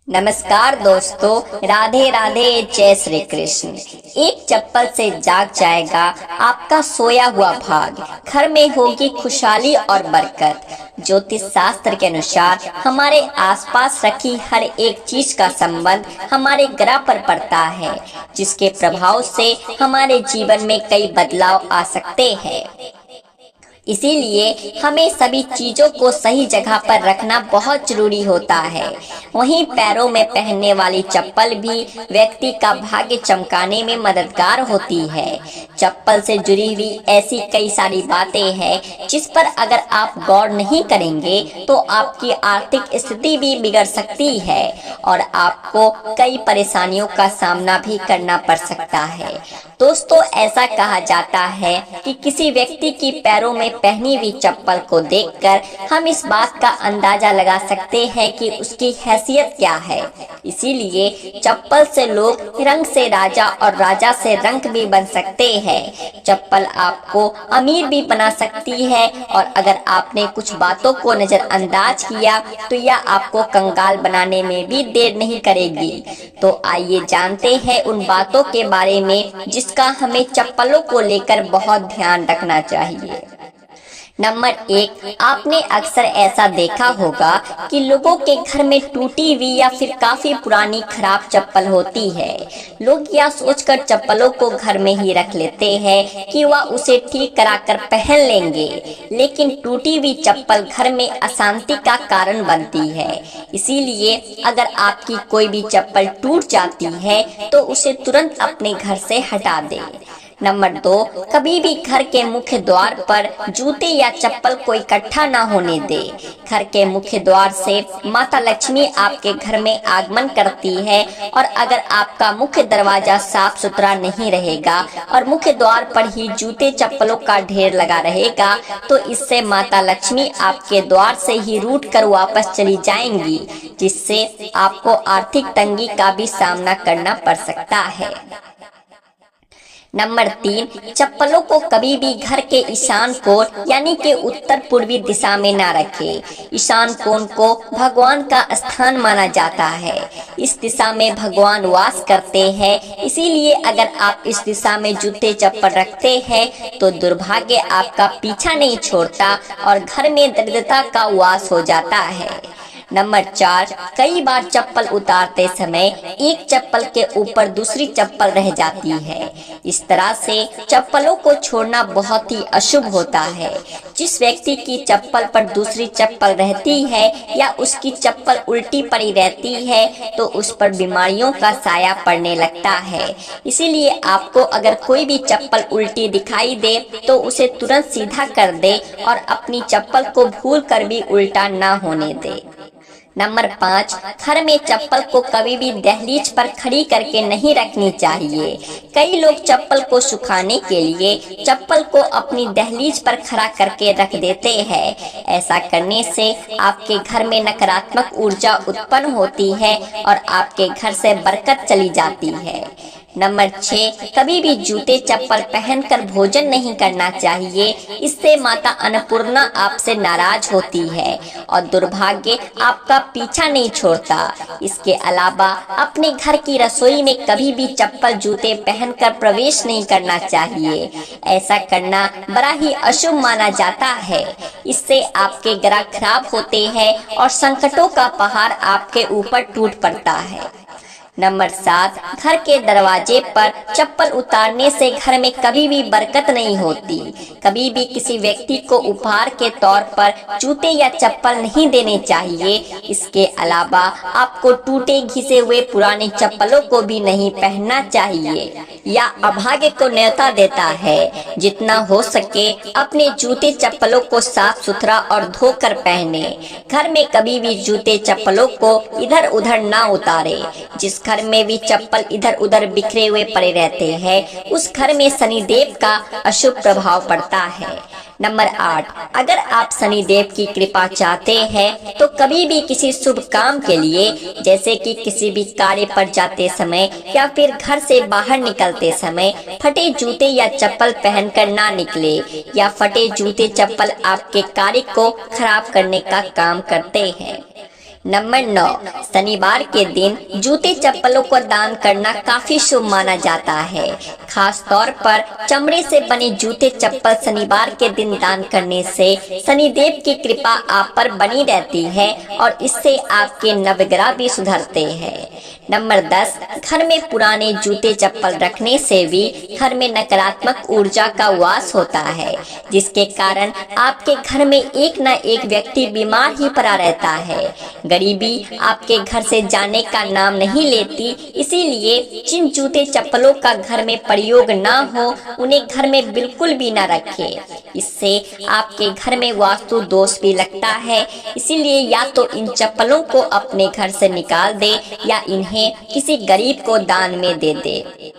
नमस्कार दोस्तों, राधे राधे, जय श्री कृष्ण। एक चप्पल से जाग जाएगा आपका सोया हुआ भाग, घर में होगी खुशहाली और बरकत। ज्योतिष शास्त्र के अनुसार हमारे आसपास रखी हर एक चीज का संबंध हमारे ग्रह पर पड़ता है, जिसके प्रभाव से हमारे जीवन में कई बदलाव आ सकते हैं। इसीलिए हमें सभी चीजों को सही जगह पर रखना बहुत जरूरी होता है। वहीं पैरों में पहनने वाली चप्पल भी व्यक्ति का भाग्य चमकाने में मददगार होती है। चप्पल से जुड़ी हुई ऐसी कई सारी बातें हैं जिस पर अगर आप गौर नहीं करेंगे तो आपकी आर्थिक स्थिति भी बिगड़ सकती है और आपको कई परेशानियों का सामना भी करना पड़ सकता है। दोस्तों, ऐसा कहा जाता है कि किसी व्यक्ति की पैरों में पहनी हुई चप्पल को देखकर हम इस बात का अंदाजा लगा सकते हैं कि उसकी हैसियत क्या है। इसीलिए चप्पल से लोग रंग से राजा और राजा से रंक भी बन सकते हैं। चप्पल आपको अमीर भी बना सकती है और अगर आपने कुछ बातों को नजरअंदाज किया तो यह आपको कंगाल बनाने में भी देर नहीं करेगी। तो आइए जानते हैं उन बातों के बारे में जिसका हमें चप्पलों को लेकर बहुत ध्यान रखना चाहिए। नंबर 1, आपने अक्सर ऐसा देखा होगा कि लोगों के घर में टूटी हुई या फिर काफी पुरानी खराब चप्पल होती है। लोग यह सोचकर चप्पलों को घर में ही रख लेते हैं कि वह उसे ठीक कराकर पहन लेंगे, लेकिन टूटी हुई चप्पल घर में अशांति का कारण बनती है। इसीलिए अगर आपकी कोई भी चप्पल टूट जाती है तो उसे तुरंत अपने घर से हटा दें। नंबर 2, कभी भी घर के मुख्य द्वार पर जूते या चप्पल को इकट्ठा ना होने दे। घर के मुख्य द्वार से माता लक्ष्मी आपके घर में आगमन करती है और अगर आपका मुख्य दरवाजा साफ सुथरा नहीं रहेगा और मुख्य द्वार पर ही जूते चप्पलों का ढेर लगा रहेगा तो इससे माता लक्ष्मी आपके द्वार से ही रूठ कर वापस चली जाएंगी, जिससे आपको आर्थिक तंगी का भी सामना करना पड़ सकता है। नंबर 3, चप्पलों को कभी भी घर के ईशान कोण यानी कि उत्तर पूर्वी दिशा में ना रखें। ईशान कोण को भगवान का स्थान माना जाता है। इस दिशा में भगवान वास करते हैं, इसीलिए अगर आप इस दिशा में जूते चप्पल रखते हैं तो दुर्भाग्य आपका पीछा नहीं छोड़ता और घर में दरिद्रता का वास हो जाता है। नंबर 4, कई बार चप्पल उतारते समय एक चप्पल के ऊपर दूसरी चप्पल रह जाती है। इस तरह से चप्पलों को छोड़ना बहुत ही अशुभ होता है। जिस व्यक्ति की चप्पल पर दूसरी चप्पल रहती है या उसकी चप्पल उल्टी पड़ी रहती है तो उस पर बीमारियों का साया पड़ने लगता है। इसीलिए आपको अगर कोई भी चप्पल उल्टी दिखाई दे तो उसे तुरंत सीधा कर दे और अपनी चप्पल को भूल कर भी उल्टा ना होने दे। नंबर 5, घर में चप्पल को कभी भी दहलीज पर खड़ी करके नहीं रखनी चाहिए। कई लोग चप्पल को सुखाने के लिए चप्पल को अपनी दहलीज पर खड़ा करके रख देते हैं। ऐसा करने से आपके घर में नकारात्मक ऊर्जा उत्पन्न होती है और आपके घर से बरकत चली जाती है। नंबर 6, कभी भी जूते चप्पल पहनकर भोजन नहीं करना चाहिए। इससे माता अन्नपूर्णा आपसे नाराज होती है और दुर्भाग्य आपका पीछा नहीं छोड़ता। इसके अलावा अपने घर की रसोई में कभी भी चप्पल जूते पहनकर प्रवेश नहीं करना चाहिए। ऐसा करना बड़ा ही अशुभ माना जाता है। इससे आपके ग्रह खराब होते हैं और संकटों का पहाड़ आपके ऊपर टूट पड़ता है। नंबर 7, घर के दरवाजे पर चप्पल उतारने से घर में कभी भी बरकत नहीं होती। कभी भी किसी व्यक्ति को उपहार के तौर पर जूते या चप्पल नहीं देने चाहिए। इसके अलावा आपको टूटे घिसे हुए पुराने चप्पलों को भी नहीं पहनना चाहिए। यह अभाग्य को न्योता देता है। जितना हो सके अपने जूते चप्पलों को साफ सुथरा और धोकर पहने। घर में कभी भी जूते चप्पलों को इधर उधर ना उतारे। जिस घर में भी चप्पल इधर उधर बिखरे हुए पड़े रहते हैं उस घर में शनिदेव का अशुभ प्रभाव पड़ता है। नंबर 8, अगर आप शनिदेव की कृपा चाहते हैं तो कभी भी किसी शुभ काम के लिए जैसे कि किसी भी कार्य पर जाते समय या फिर घर से बाहर निकलते समय फटे जूते या चप्पल पहनकर ना निकले। या फटे जूते चप्पल आपके कार्य को खराब करने का काम करते हैं। नंबर 9, शनिवार के दिन जूते चप्पलों को दान करना काफी शुभ माना जाता है। खास तौर पर चमड़े से बने जूते चप्पल शनिवार के दिन दान करने से शनिदेव की कृपा आप पर बनी रहती है और इससे आपके नवग्रह भी सुधरते हैं। नंबर 10, घर में पुराने जूते चप्पल रखने से भी घर में नकारात्मक ऊर्जा का वास होता है, जिसके कारण आपके घर में एक न एक व्यक्ति बीमार ही पड़ा रहता है। गरीबी आपके घर से जाने का नाम नहीं लेती, इसीलिए जिन जूते चप्पलों का घर में प्रयोग ना हो उन्हें घर में बिल्कुल भी ना रखें। इससे आपके घर में वास्तु दोष भी लगता है, इसीलिए या तो इन चप्पलों को अपने घर से निकाल दे या इन्हें किसी गरीब को दान में दे दे।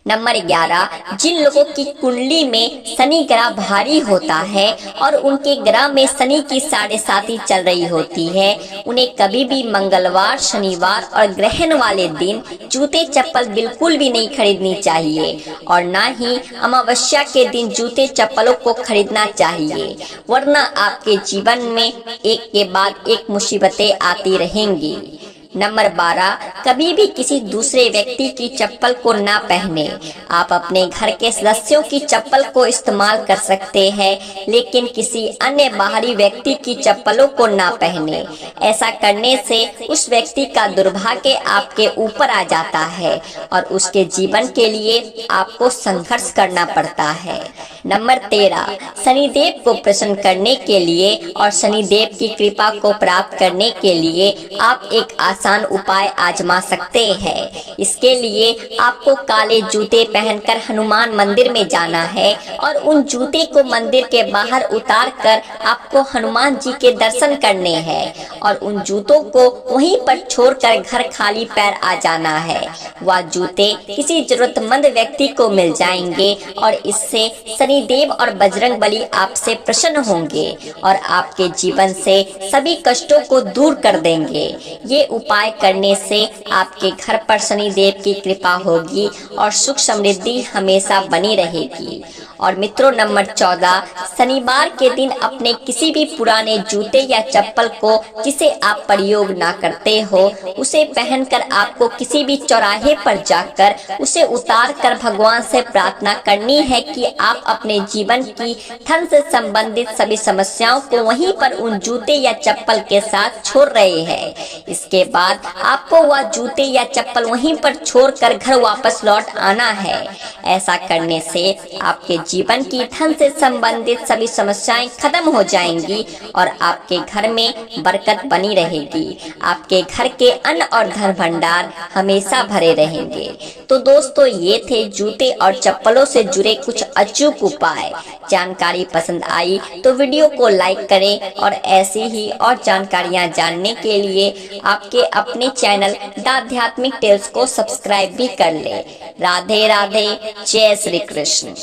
नंबर 11, जिन लोगों की कुंडली में शनि ग्रह भारी होता है और उनके ग्रह में शनि की 7.5 चल रही होती है, उन्हें कभी भी मंगलवार, शनिवार और ग्रहण वाले दिन जूते चप्पल बिल्कुल भी नहीं खरीदनी चाहिए और ना ही अमावस्या के दिन जूते चप्पलों को खरीदना चाहिए, वरना आपके जीवन में एक के बाद एक मुसीबतें आती रहेंगी। नंबर 12, कभी भी किसी दूसरे व्यक्ति की चप्पल को ना पहने। आप अपने घर के सदस्यों की चप्पल को इस्तेमाल कर सकते हैं, लेकिन किसी अन्य बाहरी व्यक्ति की चप्पलों को ना पहने। ऐसा करने से उस व्यक्ति का दुर्भाग्य आपके ऊपर आ जाता है और उसके जीवन के लिए आपको संघर्ष करना पड़ता है। नंबर 13, शनिदेव को प्रसन्न करने के लिए और शनिदेव की कृपा को प्राप्त करने के लिए आप एक आसान उपाय आजमा सकते हैं। इसके लिए आपको काले जूते पहनकर हनुमान मंदिर में जाना है और उन जूते को मंदिर के बाहर उतार कर आपको हनुमान जी के दर्शन करने हैं और उन जूतों को वहीं पर छोड़कर घर खाली पैर आ जाना है। वह जूते किसी जरूरतमंद व्यक्ति को मिल जाएंगे और इससे शनिदेव और बजरंग बली आपसे प्रसन्न होंगे और आपके जीवन से सभी कष्टों को दूर कर देंगे। ये उपाय करने से आपके घर पर शनिदेव की कृपा होगी और सुख समृद्धि हमेशा बनी रहेगी। और मित्रों, नंबर 14, शनिवार के दिन अपने किसी भी पुराने जूते या चप्पल को जिसे आप प्रयोग ना करते हो उसे पहनकर आपको किसी भी चौराहे पर जाकर उसे उतार कर भगवान से प्रार्थना करनी है कि आप अपने जीवन की धन से संबंधित सभी समस्याओं को वहीं पर उन जूते या चप्पल के साथ छोड़ रहे हैं। इसके बाद आपको वह जूते या चप्पल वहीं पर छोड़कर घर वापस लौट आना है। ऐसा करने से आपके जीवन की धन से संबंधित सभी समस्याएं खत्म हो जाएंगी और आपके घर में बरकत बनी रहेगी। आपके घर के अन्न और धन भंडार हमेशा भरे रहेंगे। तो दोस्तों, ये थे जूते और चप्पलों से जुड़े कुछ अचूक उपाय। जानकारी पसंद आई तो वीडियो को लाइक करें और ऐसी ही और जानकारियां जानने के लिए आपके अपने चैनल द आध्यात्मिक टेल्स को सब्सक्राइब भी कर ले। राधे राधे, जय श्री कृष्ण।